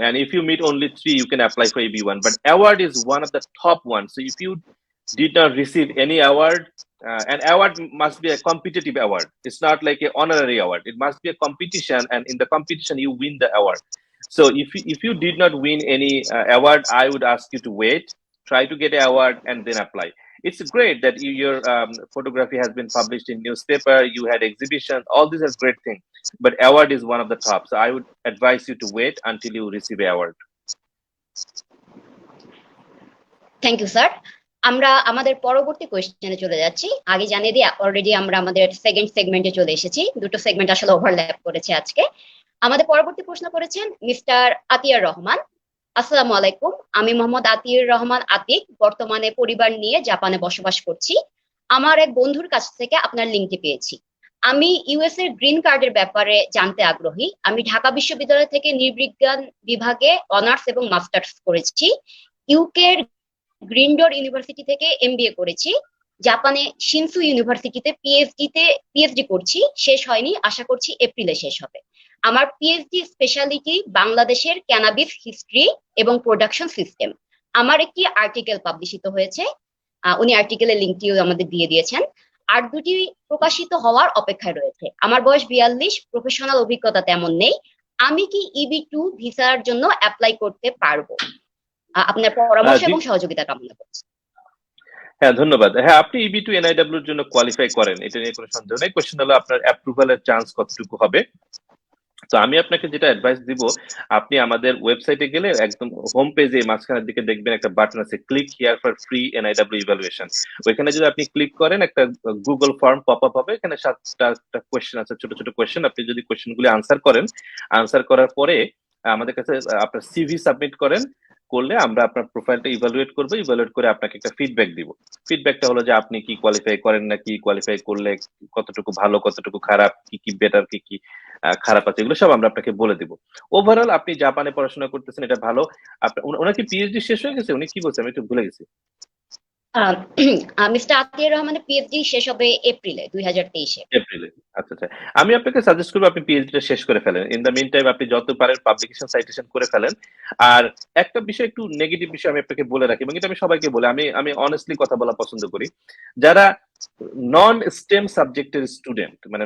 and if you meet only 3, you can apply for EB1, but award is one of the top ones. So if you did not receive any award, an award must be a competitive award. It's not like an honorary award. It must be a competition, and in the competition you win the award. So if you did not win any award, I would ask you to wait, try to get an award, and then apply. It's great that your photography has been published in newspaper, you had exhibitions, all these are great things, but award is one of the top. So I would advise you to wait until you receive an award. Thank you, sir. আমরা আমাদের পরবর্তী কোয়েশ্চেনে চলে যাচ্ছি। আগে জানিয়ে দিই, already আমরা আমাদের সেকেন্ড সেগমেন্টে চলে এসেছি। দুটো সেগমেন্ট আসলে ওভারল্যাপ করেছে আজকে। আমাদের পরবর্তী প্রশ্ন করেছেন মিস্টার আতিয়ার রহমান। আসসালামু আলাইকুম, আমি মোহাম্মদ আতিয়ার রহমান আতিক, বর্তমানে পরিবার নিয়ে জাপানে বসবাস করছি। আমার এক বন্ধুর কাছ থেকে আপনার লিঙ্কটি পেয়েছি। আমি ইউএস এর গ্রিন কার্ডের ব্যাপারে জানতে আগ্রহী। আমি ঢাকা বিশ্ববিদ্যালয় থেকে নৃবিজ্ঞান বিভাগে অনার্স এবং মাস্টার্স করেছি। ইউকে এর গ্রিনডোর ইউনিভার্সিটি থেকে MBA করেছি। জাপানে শিনসু ইউনিভার্সিটিতে পিএইচডি করছি, শেষ হয়নি, আশা করছি এপ্রিলে শেষ হবে। আমার পিএইচডি স্পেশালিটি বাংলাদেশের ক্যানাবিস হিস্ট্রি এবং প্রোডাকশন সিস্টেম। আমার একটি আর্টিকেল পাবলিশিত হয়েছে, উনি আর্টিকেলের লিঙ্কটিও আমাদের দিয়ে দিয়েছেন। আর দুটি প্রকাশিত হওয়ার অপেক্ষায় রয়েছে। আমার বয়স 42, প্রফেশনাল অভিজ্ঞতা তেমন নেই। আমি কি EB2 ভিসার জন্য অ্যাপ্লাই করতে পারবো? আপনার পরামর্শ এবং সহযোগিতা কামনা করছি। হ্যাঁ, ধন্যবাদ। হ্যাঁ, আপনি EB2 NIW এর জন্য কোয়ালিফাই করেন, এটা নিয়ে কোনো সন্দেহ নেই। কোশ্চেন হলো আপনার অ্যাপ্রুভালের চান্স কতটুকু হবে। তো আমি আপনাকে যেটা অ্যাডভাইস দিব, আপনি আমাদের ওয়েবসাইটে গেলে একদম হোম পেজে মাঝখানের দিকে দেখবেন একটা বাটন আছে, click here for free NIW evaluation. ওইখানে যদি আপনি ক্লিক করেন একটা গুগল ফর্ম পপ আপ হবে, এখানে 7টা কোয়েশ্চেন আছে, ছোট ছোট কোয়েশ্চেন। আপনি যদি কোয়েশ্চেনগুলি আনসার করেন, আনসার করার পরে আমাদের কাছে আপনার সিভি সাবমিট করলে আমরা আপনার প্রোফাইলটা ইভালুয়েট করবো, ইভালুয়েট করে আপনাকে একটা ফিডব্যাক দিব। ফিডব্যাকটা হলো যে আপনি কি কোয়ালিফাই করেন না, কি কোয়ালিফাই করলে কতটুকু ভালো, কতটুকু খারাপ, কি কি বেটার, কি কি খারাপ আছে, এগুলো সব আমরা আপনাকে বলে দিব। ওভারঅল আপনি জাপানে পড়াশোনা করতেছেন, এটা ভালো। ওনার কি পিএইচডি শেষ হয়ে গেছে? উনি কি বলছে, আমি একটু ভুলে গেছি। মিস্টার আতিয়ার রহমানের পিএইচডি শেষ হবে এপ্রিলে 2023-এ। এপ্রিলে। আচ্ছা আচ্ছা, আমি আপনাকে সাজেস্ট করবো আপনি পিএইচডিটা শেষ করে ফেলেন। ইন দ্য মিন টাইম আপনি যত পারেন পাবলিকেশন সাইটেশন করে ফেলেন। আর একটা বিষয়, একটু নেগেটিভ বিষয় আমি আপনাকে বলে রাখি, এবং এটা আমি সবাইকে বলি, আমি অনেস্টলি কথা বলা পছন্দ করি। যারা নন স্টেম সাবজেক্টের স্টুডেন্ট, মানে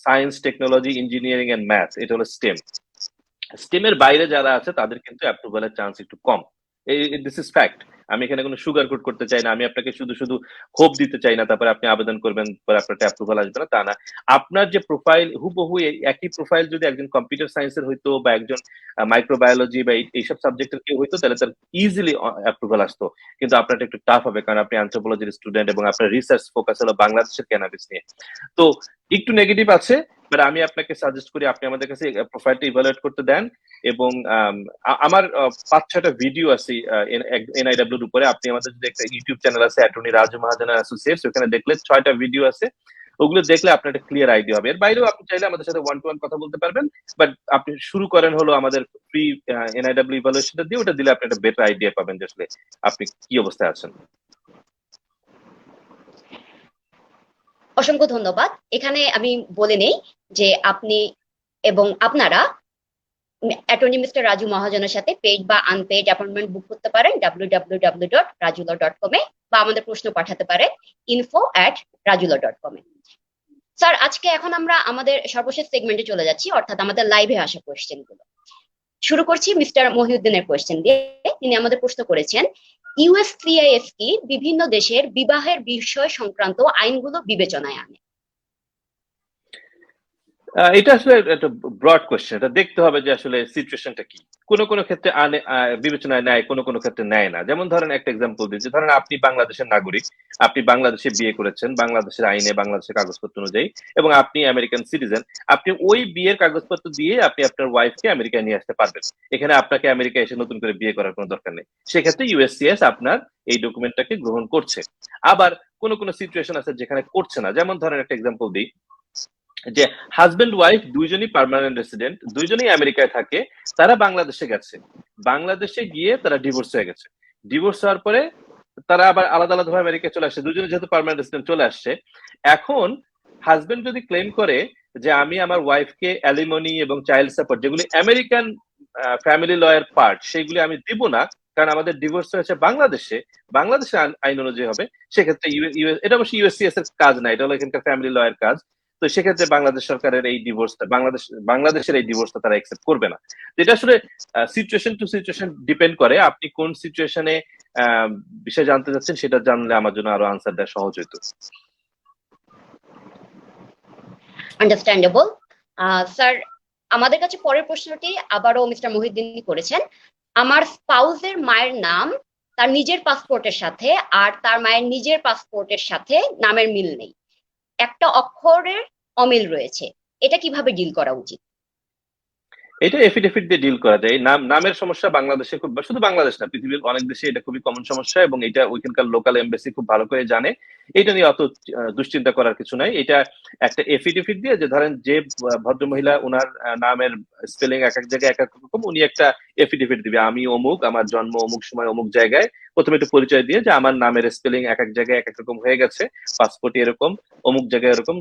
science, technology, engineering and math, এটা হলো স্টেম। স্টেমের বাইরে যারা আছে তাদের কিন্তু অ্যাপ্রুভালের চান্স একটু কম। This is fact. আমি এখানে কোনো সুগার কোট করতে চাই না, আমি আপনাকে শুধু শুধু হোপ দিতে চাই না তারপরে আপনি আবেদন করবেন পরে আপনার অ্যাপ্রুভাল আসবে না, তা না। আপনার যে প্রোফাইল, হুবহু একই প্রোফাইল যদি একজন কম্পিউটার সায়েন্সের হইতো বা একজন মাইক্রোবায়োলজি বা এইসব সাবজেক্টের কেউ হইতো, তাহলে তার ইজিলি অ্যাপ্রুভাল আসতো। কিন্তু আপনারটা একটু টাফ হবে, কারণ আপনি অ্যানথ্রোপোলজির স্টুডেন্ট এবং আপনার রিসার্চ ফোকাস হলো বাংলাদেশের ক্যানাবিস নিয়ে। তো একটু নেগেটিভ আছে, বাট আমি আপনাকে সাজেস্ট করি আপনি আমাদের কাছে প্রোফাইলটা ইভালুয়েট করতে দেন। এবং আমার 5-6টা ভিডিও আছে এনআইডব্লিউর উপরে। আপনি আমাদের যদি একটা ইউটিউব চ্যানেল আছে অ্যাটর্নি রাজু মহাজন অ্যাসোসিয়েটস, ওখানে দেখলে 6টা ভিডিও আছে, ওগুলো দেখলে আপনার একটা ক্লিয়ার আইডিয়া হবে। এর বাইরেও আপনি চাইলে আমাদের সাথে 1-to-1 কথা বলতে পারবেন, বাট আপনি শুরু করেন হলো আমাদের ফ্রি এনআইডব্লিউ ইভালুয়েশনটা দিয়ে। ওটা দিলে আপনি একটা বেটার আইডিয়া পাবেন যে আসলে আপনি কি অবস্থায় আছেন। অসংখ্য ধন্যবাদ। এখানে আমি বলে নেই যে আপনি এবং আপনারা অ্যাটর্নি মিস্টার রাজু মহাজনের সাথে পেইড বা আনপেইড অ্যাপয়েন্টমেন্ট বুক করতে পারেন www.rajula.com এ, বা আমাদের প্রশ্ন পাঠাতে পারেন info@rajula.com এ। স্যার, এখন আমরা আমাদের সর্বশেষ সেগমেন্টে চলে যাচ্ছি, অর্থাৎ আমাদের লাইভে আসা কোয়েশ্চেন গুলো। শুরু করছি মিস্টার মহিউদ্দিনের কোয়েশ্চেন দিয়ে। তিনি আমাদের প্রশ্ন করেছেন, ইউএস কি বিভিন্ন দেশের বিবাহের বিষয় সংক্রান্ত আইনগুলো বিবেচনায় আনে? এটা আসলে একটা ব্রড কোয়েশ্চেন, এটা দেখতে হবে যে আসলে সিচুয়েশনটা কি। কোন কোন ক্ষেত্রে বিবেচনায় নেয়, কোন কোন ক্ষেত্রে নেয় না। যেমন ধরেন একটা এক্সাম্পল দিচ্ছি, ধরেন আপনি বাংলাদেশের নাগরিক, আপনি বাংলাদেশে বিয়ে করেছেন বাংলাদেশের আইনে, বাংলাদেশের কাগজপত্র অনুযায়ী, এবং আপনি আমেরিকান সিটিজেন। আপনি ওই বিয়ের কাগজপত্র দিয়ে আপনি আপনার ওয়াইফকে আমেরিকায় নিয়ে আসতে পারবেন। এখানে আপনাকে আমেরিকা এসে নতুন করে বিয়ে করার কোনো দরকার নেই। সেক্ষেত্রে ইউএসসিএস আপনার এই ডকুমেন্টটাকে গ্রহণ করছে। আবার কোন কোন সিচুয়েশন আছে যেখানে করছে না। যেমন ধরেন একটা এক্সাম্পল দিই, যে হাজবেন্ড ওয়াইফ দুইজনই পার্মানেন্ট রেসিডেন্ট, দুইজনই আমেরিকায় থাকে, তারা বাংলাদেশে গেছে, বাংলাদেশে গিয়ে তারা ডিভোর্স হয়ে গেছে। ডিভোর্স হওয়ার পরে তারা আবার আলাদা আলাদা ভাবে আমেরিকায় চলে আসছে, দুজনে যেহেতু পার্মানেন্ট রেসিডেন্ট চলে আসছে। এখন হাজবেন্ড যদি ক্লেম করে যে আমি আমার ওয়াইফকে অ্যালিমনি এবং চাইল্ড সাপোর্ট, যেগুলি আমেরিকান ফ্যামিলি লয়ের পার্ট, সেগুলি আমি দিব না, কারণ আমাদের ডিভোর্স হয়েছে বাংলাদেশের আইন অনুযায়ী হবে। সেক্ষেত্রে এটা অবশ্যই ইউএসসিএস এর কাজ না, এটা হলো এখানকার ফ্যামিলি লয়ের কাজ। তো সেক্ষেত্রে বাংলাদেশ সরকারের এই ডিভোর্সটা, বাংলাদেশের এই ডিভোর্সটা তারা অ্যাকসেপ্ট করবে না। এটা আসলে সিচুয়েশন টু সিচুয়েশন ডিপেন্ড করে। আপনি কোন সিচুয়েশনে বিষয় জানতে চাচ্ছেন, সেটা জানলে আমার জন্য আরো আনসার দেওয়া সহজ হইতো। আন্ডারস্ট্যান্ডেবল। স্যার, আমাদের কাছে পরের প্রশ্নটি আবারও মিস্টার মহিউদ্দিন করেছেন। আমার স্পাউসের মায়ের নাম তার নিজের পাসপোর্টের সাথে আর তার মায়ের নিজের পাসপোর্টের সাথে নামের মিল নেই, একটা অক্ষরের অমিল রয়েছে, এটা কিভাবে ডিল করা উচিত? এটা এফিডেভিট দিয়ে ডিল করা যায়। নামের সমস্যা বাংলাদেশে খুব, শুধু বাংলাদেশ না, পৃথিবীর অনেক দেশে এটা খুবই কমন সমস্যা, এবং এটা ওইখানকার লোকাল এমবাসি খুব ভালো করে জানে। এটা নিয়ে অত দুশ্চিন্তা করার কিছু নাই। এটা একটা এফিডেভিট দিয়ে, যে ধরেন যে ভদ্রমহিলা, ওনার নামের স্পেলিং এক এক জায়গায় এক এক রকম, উনি একটা এফিডেভিট দিবে, আমি অমুক, আমার জন্ম অমুক সময় অমুক জায়গায়, প্রথমে একটু পরিচয় দিয়ে যে আমার নামের স্পেলিং এক এক জায়গায় এক এক রকম হয়ে গেছে, পাসপোর্টে এরকম, অমুক জায়গায় এরকম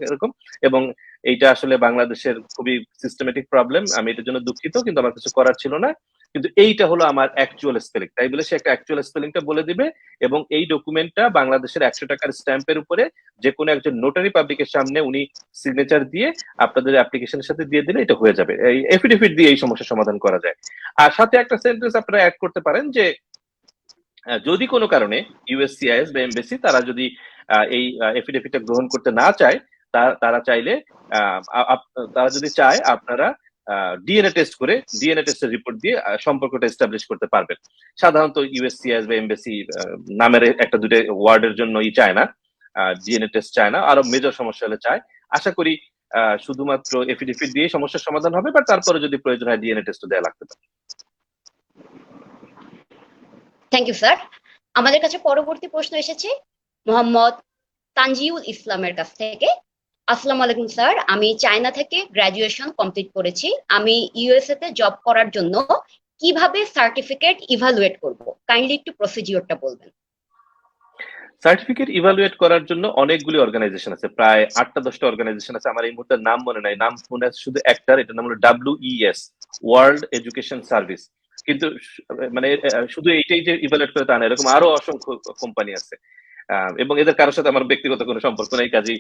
এরকম। এবং এইটা আসলে বাংলাদেশের খুবই সিস্টেমেটিক প্রবলেম, আমি এটার জন্য দুঃখিত, কিন্তু আমার কিছু করার ছিল না। কিন্তু এইটা হলো আমার অ্যাকচুয়াল স্পেলিং, তাই বলে সে একটা অ্যাকচুয়াল স্পেলিংটা বলে দিবে, এবং এই ডকুমেন্টটা বাংলাদেশের 100 টাকার স্ট্যাম্পের উপরে যে কোনো একজন নোটারি পাবলিকের সামনে উনি সিগনেচার দিয়ে আপনাদের অ্যাপ্লিকেশনের সাথে দিয়ে দিলে এটা হয়ে যাবে। এই এফিডেভিট দিয়ে এই সমস্যার সমাধান করা যায়। আর সাথে একটা সেন্টেন্স আপনারা অ্যাড করতে পারেন যে যদি কোনো কারণে ইউএসসিআইএস বা এমবেসি তারা যদি এই এফিডেভিটটা গ্রহণ করতে না চায়, তারা চাইলে তারা যদি চায় আপনারা ডিএনএ টেস্ট করে ডিএনএ টেস্টের রিপোর্ট দিয়ে সম্পর্কটা এস্টাবলিশ করতে পারবেন। সাধারণত ইউএসসিএস বা এমবেসি নামের একটা দুটো ওয়ার্ডের জন্য চায় না, ডিএনএ টেস্ট চায় না, আরো মেজর সমস্যা হলে চায়। আশা করি শুধুমাত্র এফিডেভিট দিয়ে সমস্যার সমাধান হবে, বা তারপরে যদি প্রয়োজন হয় ডিএনএ টেস্ট দেওয়া লাগতে পারে। Thank you sir. আমাদের কাছে পরবর্তী প্রশ্ন এসেছে মোহাম্মদ তানজিউল ইসলামের কাছ থেকে। আসসালামু আলাইকুম স্যার, আমি চায়না থেকে গ্রাজুয়েশন কমপ্লিট করেছি। আমি ইউএসএ তে জব করার জন্য কিভাবে সার্টিফিকেট ইভালুয়েট করব? কাইন্ডলি একটু প্রসিডিওরটা বলবেন। সার্টিফিকেট ইভালুয়েট করার জন্য অনেকগুলি অর্গানাইজেশন আছে, প্রায় 8টা-10টা অর্গানাইজেশন আছে। আমার এই মুহূর্তে নাম মনে নাই, নাম মনে আছে শুধু একটার, এটার নাম হলো WES, ওয়ার্ল্ড এডুকেশন সার্ভিস। কিন্তু মানে শুধু এইটাই যে ইভালুয়েট করে তা না, এরকম আরো অসংখ্য কোম্পানি আছে, এবং এদের কারোর সাথে আমার ব্যক্তিগত কোনো সম্পর্ক নেই। কাজেই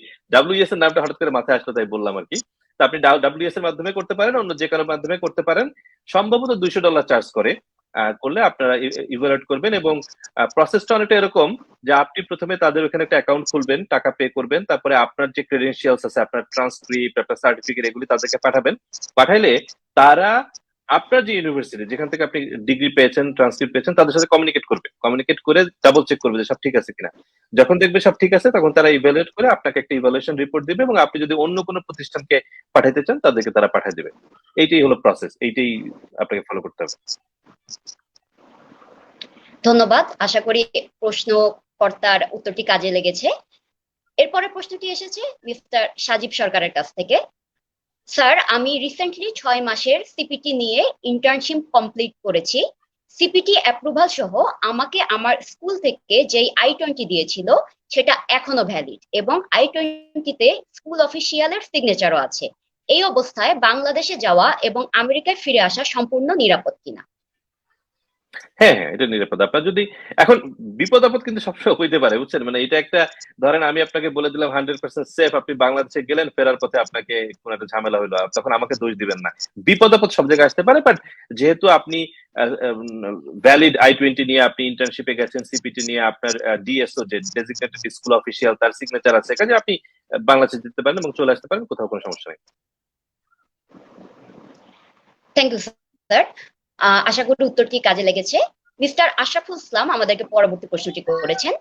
WES এর নামটা হঠাৎ করে মাথায় আসলো তাই বললাম আর কি। তো আপনি WES এর মাধ্যমে করতে পারেন, অন্য যে কারোর মাধ্যমে করতে পারেন। সম্ভবত $200 চার্জ করলে আপনারা ইভালুয়েট করবেন। এবং প্রসেসটা অনেকটা এরকম যে আপনি প্রথমে তাদের ওখানে একটা অ্যাকাউন্ট খুলবেন, টাকা পে করবেন, তারপরে আপনার যে ক্রেডেনশিয়ালস আছে, আপনার ট্রান্সক্রিপ্ট, আপনার সার্টিফিকেট, এগুলি তাদেরকে পাঠাবেন। পাঠাইলে তারা আপনার যে ইউনিভার্সিটি যেখান থেকে আপনি ডিগ্রি পেয়েছেন, ট্রান্সক্রিপ্ট পেয়েছেন, তাদের সাথে কমিউনিকেট করে ডাবল চেক করবে যে সব ঠিক আছে কিনা। যখন দেখবে সব ঠিক আছে, তখন তারা ইভ্যালুয়েট করে আপনাকে একটা ইভ্যালুয়েশন রিপোর্ট দিবে, এবং আপনি যদি অন্য কোনো প্রতিষ্ঠানকে পাঠাইতে চান তাদেরকে তারা পাঠিয়ে দেবে। এইটাই হলো প্রসেস, এইটাই আপনাকে ফলো করতে হবে। ধন্যবাদ, আশা করি প্রশ্নকর্তার উত্তরটি কাজে লেগেছে। এরপরে প্রশ্নটি এসেছে মিস্টার সাজিব সরকারের কাছ থেকে। স্যার, আমি রিসেন্টলি 6 মাসের সিপিটি নিয়ে ইন্টার্নশিপ কমপ্লিট করেছি। সিপিটি অ্যাপ্রুভাল সহ আমাকে আমার স্কুল থেকে যেই I-20 দিয়েছিল সেটা এখনো ভ্যালিড, এবং I-20 তে স্কুল অফিসিয়ালের সিগনেচারও আছে। এই অবস্থায় বাংলাদেশে যাওয়া এবং আমেরিকায় ফিরে আসা সম্পূর্ণ নিরাপদ কিনা? হ্যাঁ হ্যাঁ, এটা নিরাপদ। আপনার যদি এখন বিপদ আপদ কিন্তু সবসময় হইতে পারে, বুঝছেন? মানে এটা একটা, ধরেন আমি আপনাকে বলে দিলাম 100% সেফ, আপনি বাংলাদেশে গেলেন, ফেরার পথে আপনাকে কোনো একটা ঝামেলা হইলো, তখন আমাকে দোষ দিবেন না। বিপদ আপদ সব জায়গায় আসতে পারে, বাট যেহেতু আপনি ভ্যালিড I-20 নিয়ে আপনি ইন্টার্নশিপে গেছেন, সিপিটি নিয়ে আপনার ডিএসও যে ডেজিগনেটেড স্কুল অফিসিয়াল তার সিগনেচার আছে, কাজে আপনি বাংলাদেশে যেতে পারেন এবং চলে আসতে পারেন, কোথাও কোনো সমস্যা নেই। থ্যাংক ইউ স্যার, আশা করি উত্তরটি কাজে লেগেছে। মিস্টার আশরাফুল ইসলাম আমাদেরকে পরবর্তী প্রশ্নটি করেছেন।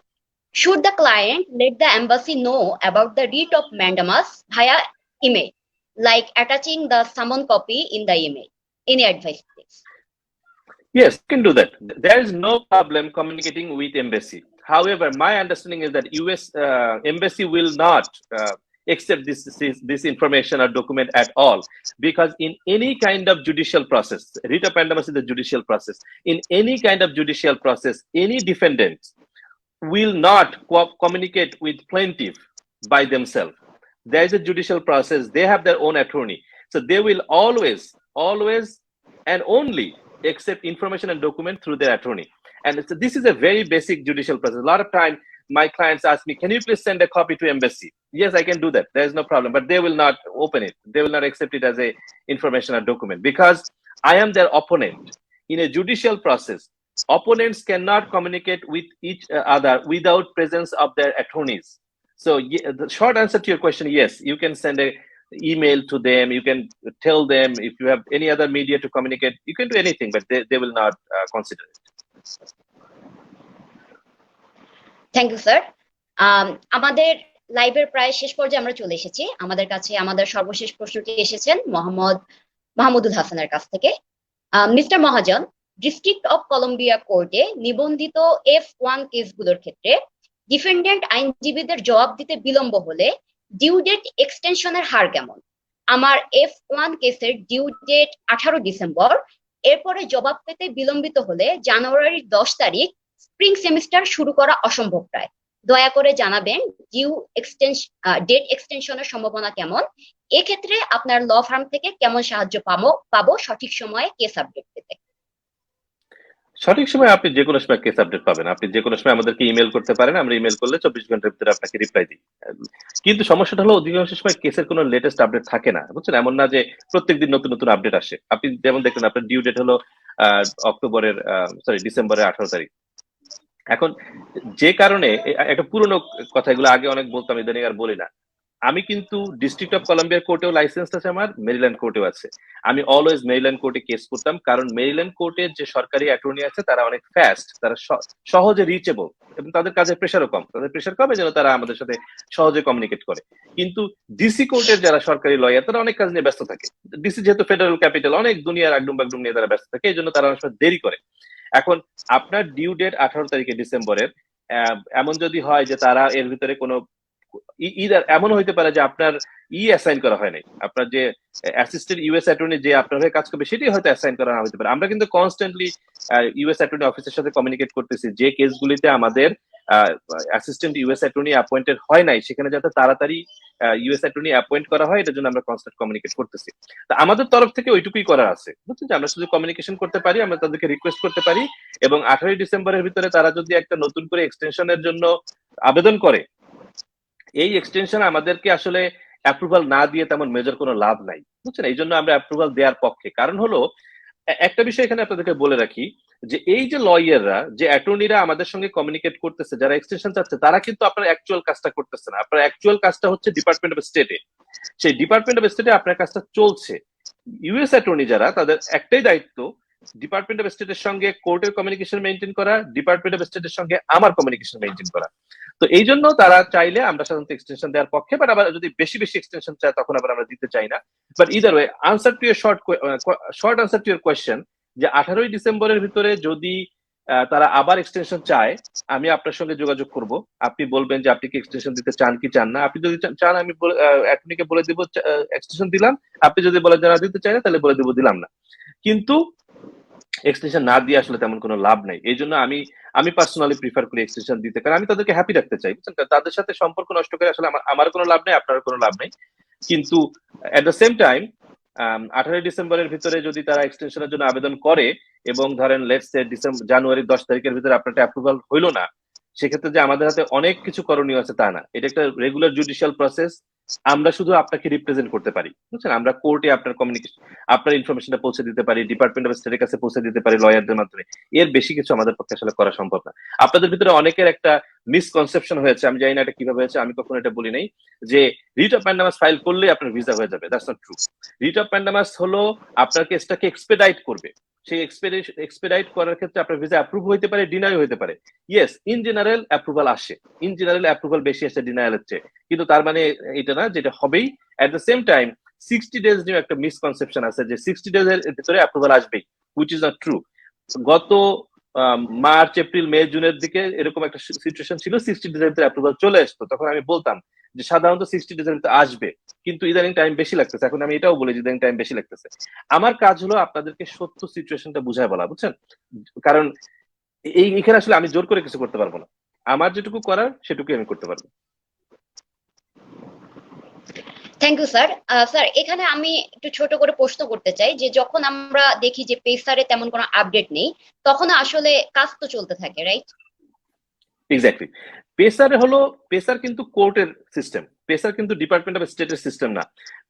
Should the client let the embassy know about the writ of mandamus via email, like attaching the summon copy in the email? Any advice, please? Yes, you can do that. There is no problem communicating with embassy. However, my understanding is that US embassy will not accept this information or document at all, because in any kind of judicial process, writ of mandamus is a judicial process. In any kind of judicial process, any defendant will not communicate with plaintiff by themselves. There is a judicial process. They have their own attorney. So they will always and only accept information and document through their attorney. And this is a very basic judicial process. A lot of time, my clients ask me, can you please send a copy to embassy? Yes, I can do that. There is no problem. But they will not open it. They will not accept it as a information or document, because I am their opponent. In a judicial process, opponents cannot communicate with each other without presence of their attorneys. So the short answer to your question, yes, you can send a email to them, you can tell them, if you have any other media to communicate, you can do anything, but they will not consider it. Thank you sir. আমাদের লাইভের প্রায় শেষ পর্যায়ে আমরা চলে এসেছি। আমাদের কাছে আমাদের সর্বশেষ প্রশ্নটি এসেছেন মাহমুদুল হাসানের কাছ থেকে। Mister Mahajan, district of Colombia কোর্টে নিবন্ধিত F1 কেসগুলোর ক্ষেত্রে ডিফেন্ডেন্ট আইনজীবীদের জবাব দিতে বিলম্ব হলে ডিউ ডেট এক্সটেনশনের হার কেমন? আমার F1 কেসের ডিউ ডেট 18 ডিসেম্বর, এরপরে জবাব পেতে বিলম্বিত হলে জানুয়ারির 10 তারিখ স্প্রিং সেমিস্টার শুরু করা অসম্ভব প্রায়। দয়া করে জানাবেন ডেট এক্সটেনশনের সম্ভাবনা কেমন? এক্ষেত্রে আপনার ল ফার্ম থেকে কেমন সাহায্য পাবো সঠিক সময়ে কেস আপডেট পেতে? সঠিক সময় আপনি যে কোনো সময় কেস আপডেট পাবেন। আপনি যে কোনো সময় আমাদেরকে ইমেল করতে পারেন, আমরা ইমেল করলে 24 ঘন্টার ভিতরে আপনাকে রিপ্লাই দিই। কিন্তু সমস্যাটা হলো অধিকাংশ সময় কেসের কোনো লেটেস্ট আপডেট থাকে না, বুঝছেন? এমন না যে প্রত্যেকদিন নতুন নতুন আপডেট আসে। আপনি যেমন দেখলেন আপনার ডিউ ডেট হলো ডিসেম্বরের 18 তারিখ। এখন যে কারণে একটা পুরনো কথা, এগুলো আগে অনেক বলতাম, ইদানিং আর বলি না। আমি কিন্তু ডিস্ট্রিক্ট অফ কলাম্বিয়া কোর্টেও লাইসেন্স আছে, আমার মেরিল্যান্ড কোর্টেও আছে। আমি অলওয়েজ মেরিল্যান্ড কোর্টে কেস করতাম, কারণ মেরিল্যান্ড কোর্টের যে সরকারি অ্যাটর্নি আছে তারা অনেক ফাস্ট, তারা সহজে রিচেবল, এবং তাদের কাজের প্রেশারও কম। তাদের প্রেশার কমে যেন তারা আমাদের সাথে সহজে কমিউনিকেট করে। কিন্তু ডিসি কোর্টের যারা সরকারি লয়ার তারা অনেক কাজ নিয়ে ব্যস্ত থাকে। ডিসি যেহেতু ফেডারেল ক্যাপিটাল, অনেক দুনিয়ার আগডুম বাগডুম নিয়ে তারা ব্যস্ত থাকে, এই জন্য তারা অনেক সময় দেরি করে। এখন আপনার ডিউ ডেট 18 তারিখে ডিসেম্বরের, এমন যদি হয় যে তারা এর ভিতরে কোনো এমন হইতে পারে যে আপনার অ্যাসাইন করা হয় নাই, আপনার যে অ্যাসিস্ট্যান্ট ইউএস অ্যাটর্নি যে আপনার হয়ে কাজ করবে সেটাই হয়তো অ্যাসাইন করা না হতে পারে। আমরা কিন্তু কনস্ট্যান্টলি ইউএস অ্যাটর্নি অফিসের সাথে কমিউনিকেট করতেছি, যে কেসগুলিতে আমাদের অ্যাসিস্ট্যান্ট ইউএস অ্যাটর্নি অ্যাপয়েন্টেড হয় নাই সেখানে যাতে তাড়াতাড়ি ইউএস অ্যাটর্নি অ্যাপয়েন্ট করা হয়, এটার জন্য আমরা কনস্ট্যান্ট কমিউনিকেট করতেছি। তা আমাদের তরফ থেকে ওইটুকুই করার আছে, বুঝছেন, যে আমরা শুধু কমিউনিকেশন করতে পারি, আমরা তাদেরকে রিকোয়েস্ট করতে পারি, এবং 18 ডিসেম্বরের ভিতরে তারা যদি একটা নতুন করে এক্সটেনশনের জন্য আবেদন করে, এই এক্সটেনশন আমাদেরকে আসলে অ্যাপ্রুভাল না দিয়ে তেমন মেজর কোনো লাভ নাই, বুঝছেন। এই জন্য আমরা অ্যাপ্রুভাল দেওয়ার পক্ষে। কারণ হলো, একটা বিষয় এখানে আপনাদেরকে বলে রাখি, যে এই যে লয়াররা, যে অ্যাটর্নিরা আমাদের সঙ্গে কমিউনিকেট করতেছে, যারা এক্সটেনশন চাচ্ছে, তারা কিন্তু আপনার অ্যাকচুয়াল কাজটা করতেছে না। আপনার অ্যাকচুয়াল কাজটা হচ্ছে ডিপার্টমেন্ট অফ স্টেটে। সেই ডিপার্টমেন্ট অফ স্টেটে আপনার কাজটা চলছে। ইউএস অ্যাটর্নি যারা, তাদের একটাই দায়িত্ব, ডিপার্টমেন্ট অফ স্টেটের সঙ্গে কোর্টের কমিউনিকেশন মেনটেন করা, ডিপার্টমেন্ট অফ স্টেটের সঙ্গে আমার কমিউনিকেশন মেনটেন করা। তো এই জন্য তারা চাইলে আমরা সাধারণত এক্সটেনশন দেওয়ার পক্ষে, বাট আবার যদি বেশি বেশি এক্সটেনশন চায় তখন আবার আমরা দিতে চাই না। But either way, answer to year short answer to year question, যে 18 ডিসেম্বরের ভিতরে যদি তারা আবার এক্সটেনশন চায়, আমি আপনার সঙ্গে যোগাযোগ করব। আপনি বলবেন যে আপনি কি এক্সটেনশন দিতে চান কি চান না। আপনি যদি চান আমি অ্যাটর্নিকে বলে দিব এক্সটেনশন দিলাম, আপনি যদি বলেন যারা দিতে চাই না তাহলে বলে দিব দিলাম না। কিন্তু এক্সটেনশন না দিয়ে আসলে তেমন কোনো লাভ নাই। এই জন্য আমি পার্সোনালি প্রিফার করি এক্সটেনশন দিতে, কারণ আমি তাদেরকে হ্যাপি রাখতে চাই, বুঝছেন। তাদের সাথে সম্পর্ক নষ্ট করে আসলে আমার কোনো লাভ নেই, আপনার কোনো লাভ নেই। কিন্তু এট দ্য সেম টাইম 18 ডিসেম্বরের ভিতরে যদি তারা এক্সটেনশনের জন্য আবেদন করে, এবং ধরেন লেটস সে জানুয়ারি 10 তারিখের ভিতরে আপনারটা অ্যাপ্রুভাল হইলো না, সেক্ষেত্রে যে আমাদের হাতে অনেক কিছু করণীয় আছে তা না। এটা একটা রেগুলার জুডিশিয়াল প্রসেস। আমরা শুধু আপনাকে রিপ্রেজেন্ট করতে পারি, বুঝছেন। আমরা কোর্টে আপনার কমিউনিকেশন, আপনার ইনফরমেশনটা পৌঁছে দিতে পারি, ডিপার্টমেন্ট অফ স্টেটের কাছে পৌঁছে দিতে পারি লয়ারদের মাধ্যমে। এর বেশি কিছু আমাদের পক্ষে আসলে করা সম্ভব না। আপনাদের ভিতরে অনেকের একটা মিসকনসেপশন হয়েছে, আমি জানি না এটা কিভাবে হয়েছে, আমি কখনো এটা বলি নাই, যে রিট অফ ম্যান্ডামাস ফাইল করলে আপনার ভিসা হয়ে যাবে। That's not true. Writ of mandamus হলো আপনার কেসটাকে এক্সপেডাইট করবে। সেই এক্সপেডাইট করার ক্ষেত্রে আপনার ভিসা অ্যাপ্রুভ হইতে পারে, ডিনাই হইতে পারে। ইয়েস, ইন জেনারেল অ্যাপ্রুভাল আসে, ইন জেনারেল অ্যাপ্রুভাল বেশি আসে ডিনায়ালের চেয়ে, কিন্তু তার মানে এটা না যেটা হবেই। At the same time 60 days নিয়ে একটা মিসকনসেপশন আছে, যে 60 ডেজ এর ভিতরে অ্যাপ্রুভাল আসবেই, হুইচ ইজ নট ট্রু। গত মার্চ, এপ্রিল, মে, জুনের দিকে এরকম একটা সিচুয়েশন ছিল, 60 ডেজের ভিতরে অ্যাপ্রুভাল চলে আসতো। তখন আমি বলতাম যে সাধারণত 60 ডেজের ভিতরে আসবে, কিন্তু ইদানিং টাইম বেশি লাগতেছে। এখন আমি এটাও বলি যে ইদানিং টাইম বেশি লাগতেছে। আমার কাজ হলো আপনাদেরকে সত্য সিচুয়েশনটা বুঝায় বলা, বুঝছেন। কারণ এইখানে আসলে আমি জোর করে কিছু করতে পারবো না, আমার যেটুকু করার সেটুকুই আমি করতে পারবো। Thank you sir. স্যার, এখানে আমি একটু ছোট করে প্রশ্ন করতে চাই, যে যখন আমরা দেখি যে পেসারে তেমন কোনো আপডেট নেই, তখন আসলে কাজ তো চলতে থাকে, রাইট? এক্স্যাক্টলি। পেসার কিন্তু কোর্টের সিস্টেম, পেসার কিন্তু ডিপার্টমেন্ট অফ স্টেটের সিস্টেম না।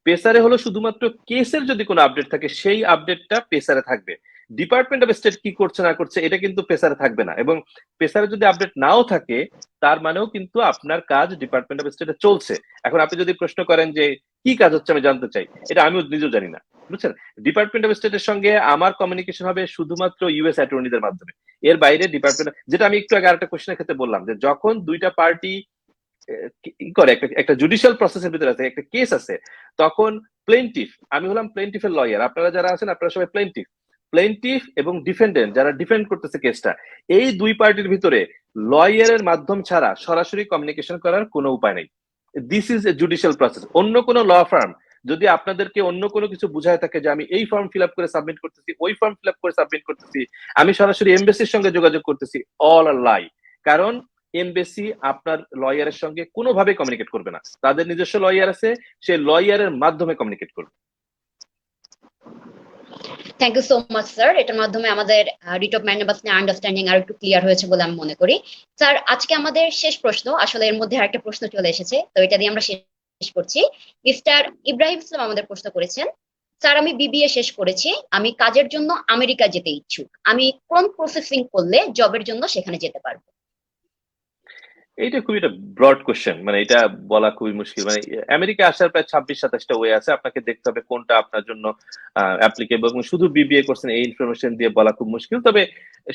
পেসারে হলো শুধুমাত্র কেসের যদি কোনো আপডেট থাকে সেই আপডেটটা পেসারে থাকবে। ডিপার্টমেন্ট অফ স্টেট কি করছে না করছে এটা কিন্তু পেসারে থাকবে না। এবং পেসারে যদি আপডেট নাও থাকে, তার মানেও কিন্তু আপনার কাজ ডিপার্টমেন্ট অফ স্টেটে চলছে। এখন আপনি যদি প্রশ্ন করেন যে কি কাজ হচ্ছে আমি জানতে চাই, এটা আমিও নিজেও জানি না, বুঝছেন। ডিপার্টমেন্ট অফ স্টেটের সঙ্গে আমার কমিউনিকেশন হবে শুধুমাত্র ইউএস অ্যাটর্নিদের মাধ্যমে। এর বাইরে ডিপার্টমেন্ট, যেটা আমি একটু আগে আরেকটা কোশ্চেনের ক্ষেত্রে বললাম, যে যখন দুইটা পার্টি করে একটা জুডিশিয়াল প্রসেসের ভিতরে আছে, একটা কেস আছে, তখন প্লেন্টিফ, আমি হলাম প্লেন্টিফের লয়ার, আপনারা যারা আছেন আপনারা সবাই প্লেন্টিফ এবং ডিফেন্ডেন্ট যারা ডিফেন্ড করতেছে কেসটা, এই দুই পার্টির ভিতরে লয়ারের মাধ্যম ছাড়া সরাসরি কমিউনিকেশন করার কোনো উপায় নেই। This is a judicial process. অন্য কোনো ল ফার্ম যদি আপনাদেরকে অন্য কোনো কিছু বুঝায় থাকে যে আমি এই ফর্ম ফিল আপ করে সাবমিট করতেছি, ওই ফর্ম ফিল আপ করে সাবমিট করতেছি, আমি সরাসরি এমবেসির সঙ্গে যোগাযোগ করতেছি, অল আর লাই। কারণ এমবেসি আপনার লয়ারের সঙ্গে কোনোভাবে কমিউনিকেট করবে না, তাদের নিজস্ব লয়ার আছে, সেই লয়ারের মাধ্যমে কমিউনিকেট করবে। Thank you so much sir. এটার মাধ্যমে আমাদের রিট অফ ম্যান্ডামাস নিয়ে আন্ডারস্ট্যান্ডিং আর একটু ক্লিয়ার হয়েছে বলে আমি মনে করি। স্যার, আজকে আমাদের শেষ প্রশ্ন, আসলে এর মধ্যে আরেকটা প্রশ্ন চলে এসেছে, তো এটা দিয়ে আমরা শেষ করছি। মিস্টার ইব্রাহিম ইসলাম আমাদের প্রশ্ন করেছেন, স্যার আমি বিবিএ শেষ করেছি, আমি কাজের জন্য আমেরিকা যেতে ইচ্ছুক, আমি কোন প্রসেসিং করলে জবের জন্য সেখানে যেতে পারবো? এইটা খুবই একটা ব্রড কোশ্চেন, মানে এটা বলা খুবই মুশকিল। মানে আমেরিকা আসার প্রায় 26-27টা ওয়ে আছে, আপনাকে দেখতে হবে কোনটা আপনার জন্য অ্যাপ্লিকেবল। এবং শুধু বিবিএ করছেন এই ইনফরমেশন দিয়ে বলা খুব মুশকিল। তবে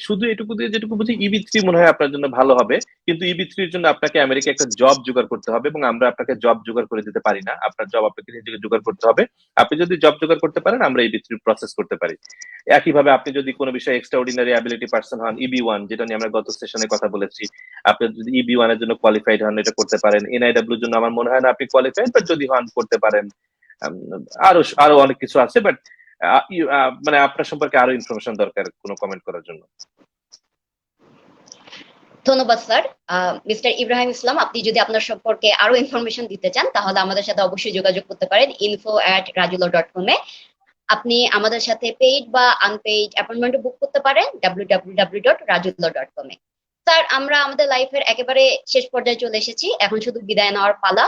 শুধু এটুকু দিয়ে যেটুকু বুঝি ইবি 3 মনে হয় আপনার জন্য ভালো হবে, কিন্তু ইবি 3 এর জন্য আপনাকে আমেরিকা একটা জব জোগাড় করতে হবে, এবং আমরা আপনাকে জব জোগাড় করে দিতে পারি না। আপনার জব আপনাকে নিজেকে জোগাড় করতে হবে। আপনি যদি জব জোগাড় করতে পারেন আমরা ইবি 3 প্রসেস করতে পারি। একইভাবে আপনি যদি কোনো বিষয়ে এক্সট্রা অর্ডিনারি অ্যাবিলিটি পার্সন হন, ইবি 1 যেটা নিয়ে আমরা গত সেশনে কথা বলেছি, আপনি যদি ইবি 1 এর জন্য কোয়ালিফাইড হন এটা করতে পারেন। এনআইডব্লিউর জন্য আমার মনে হয় না আপনি কোয়ালিফাইড, বাট যদি হন করতে পারেন। আরো আরো অনেক কিছু আছে, বাট মানে আপনার সম্পর্কে আরো ইনফরমেশন দরকার কোনো কমেন্ট করার জন্য। ধন্যবাদ স্যার। মিস্টার ইব্রাহিম ইসলাম, আপনি যদি আপনার সম্পর্কে আরো ইনফরমেশন দিতে চান তাহলে আমাদের সাথে অবশ্যই যোগাযোগ করতে পারেন info@rajulaw.com এ। আপনি আমাদের সাথে পেইড বা আনপেইড অ্যাপয়েন্টমেন্ট বুক করতে পারেন www.rajulaw.com এ। স্যার, আমরা আমাদের লাইফের একেবারে শেষ পর্যায়ে চলে এসেছি, এখন শুধু বিদায় নেওয়ার পালা।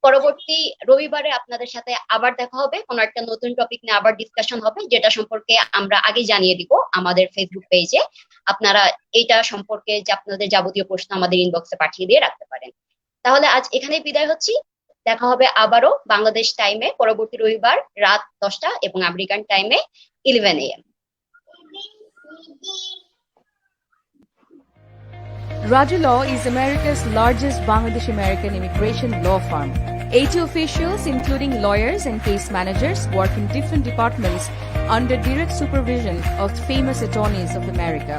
পরবর্তী রবিবারে আপনাদের সাথে আবার দেখা হবে, কোনো একটা নতুন টপিক নিয়ে আবার ডিসকাশন হবে, যেটা সম্পর্কে আমরা আগে জানিয়ে দিব আমাদের ফেসবুক পেজে। আপনারা এইটা সম্পর্কে যে আপনাদের যাবতীয় প্রশ্ন আমাদের ইনবক্সে পাঠিয়ে দিয়ে রাখতে পারেন। তাহলে আজ এখানেই বিদায় হচ্ছি, দেখা হবে আবারও বাংলাদেশ টাইমে পরবর্তী রবিবার রাত 10টা এবং আমেরিকান টাইমে 11 AM। Raju Law is America's largest Bangladesh American immigration law firm. 80 officials, including lawyers and case managers, work in different departments under direct supervision of famous attorneys of America.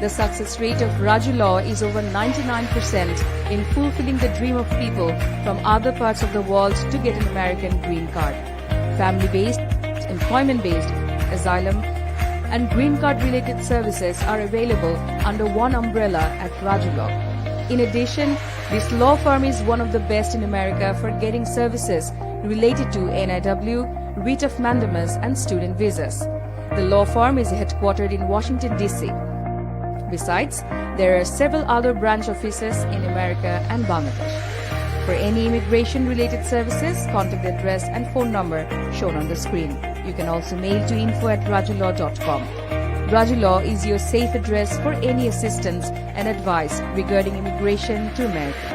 The success rate of Raju Law is over 99% in fulfilling the dream of people from other parts of the world to get an American green card. Family-based, employment-based, asylum, and green card related services are available under one umbrella at Raju Law. In addition, this law firm is one of the best in America for getting services related to NIW, writ of mandamus, and student visas. The law firm is headquartered in Washington, D.C. Besides, there are several other branch offices in America and Bangladesh. For any immigration related services, contact address and phone number shown on the screen. You can also mail to info@rajulaw.com. Raju Law is your safe address for any assistance and advice regarding immigration to America.